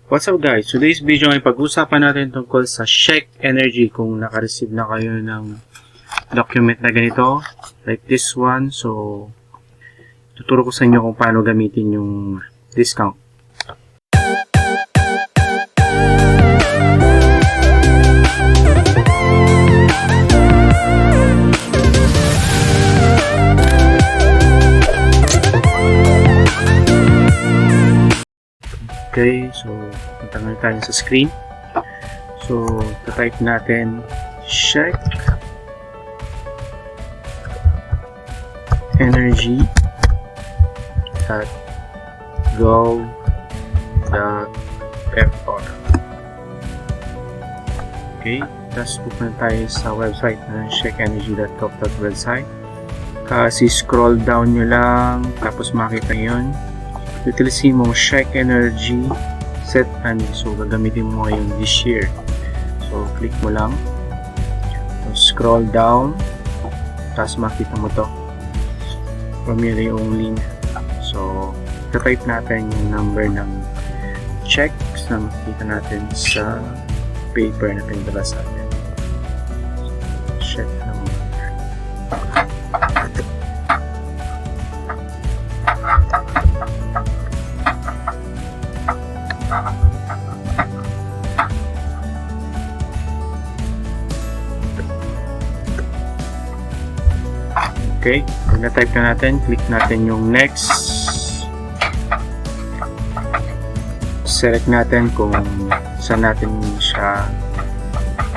What's up guys? Today's video ay pag-usapan natin tungkol sa CHEQUE Energy kung naka-receive na kayo ng document na ganito like this one. So tuturo ko sa inyo kung paano gamitin yung discount. Okay, so punta na tayo sa screen. So, type natin CHEQUE energy at gov.fr. Okay, tapos pupunta tayo sa website na chequeenergy.gov.website. Kasi scroll down nyo lang, tapos makita yun. Utiliser mo CHEQUE energy set and so gagamitin mo yung this year. So click mo lang, so, scroll down, tapos makita mo to family only. So type natin yung number ng check na makita natin sa paper na pinadala sa atin. So, check number. Okay, pag na-type na natin, click natin yung next. Select natin kung saan natin siya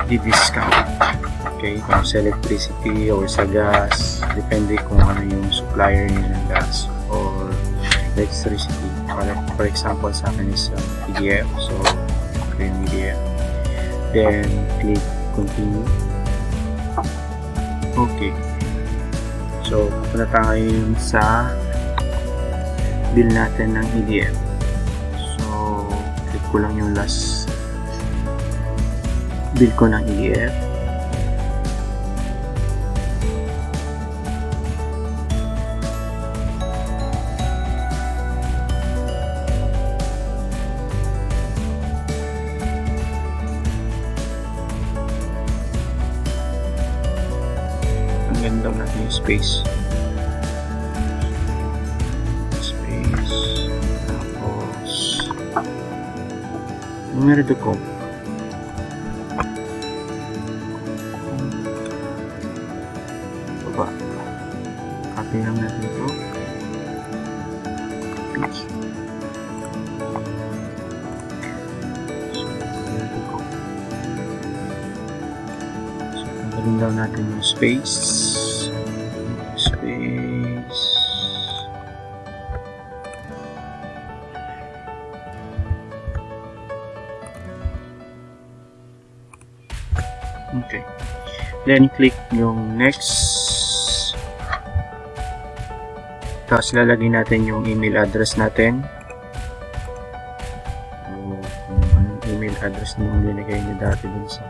di-discount. Okay, kung sa electricity or sa gas, depende kung ano yung supplier niya ng gas or electricity. For example, sa akin is EDF. So, okay yung EDF. Then, click continue. Okay. So, pupunta tayo sa bill natin ng EDF. So, click ko lang yung last bill ko ng EDF. Ganda natin yung space. Tapos numero de ko. Baba. Copy lang natin ito. Copy. So, numero de ko. So, tanggalin daw natin yung space. Okay. Then click yung next. Tapos lalagay natin yung email address natin. Kung anong email address na yung linagay niyo dati dun sa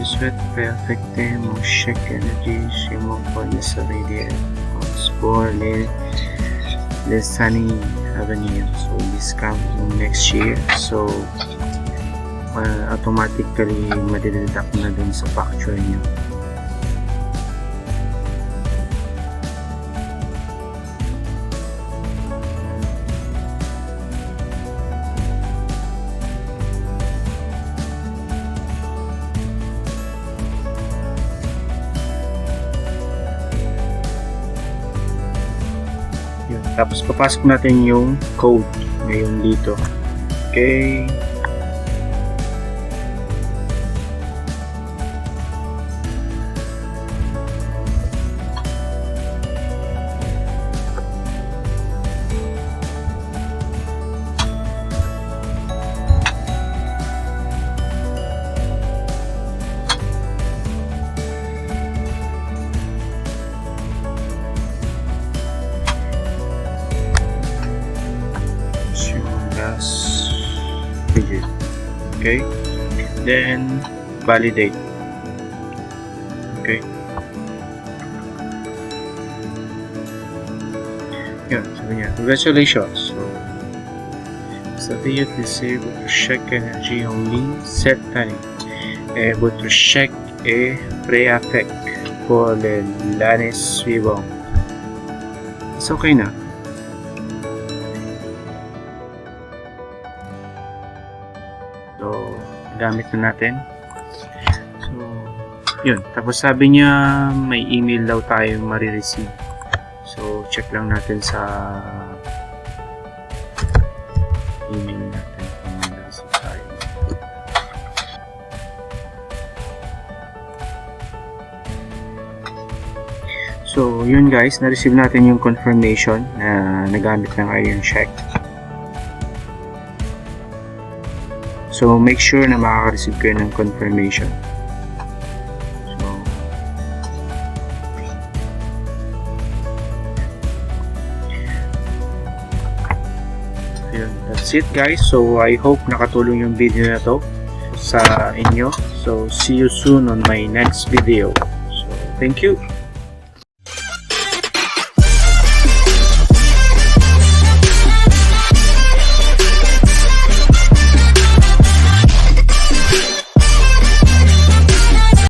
Sweat perfecte mo CHEQUE energy mo po sa radio for les sunny avenue. So discount next year. So automatically madideduct na dun sa facture nyo. Tapos papasok natin yung code ngayon dito. Okay. energy. Okay? Then, validate. Okay? Yun, sabi niya, congratulations. So, sabi niya, utiliser votre chèque énergie en ligne cette année. Et votre chèque est prêt pour l'année suivante. It's okay na. So, gamit na natin. So, yun. Tapos sabi niya, may email daw tayong marireceive. So, check lang natin sa email natin kung marireceive tayo. So, yun guys, na-receive natin yung confirmation na nagamit na kayo yung check. So, make sure na makaka-receive kayo ng confirmation. That's it guys. So I hope nakatulong yung video na to sa inyo. So see you soon on my next video. So thank you.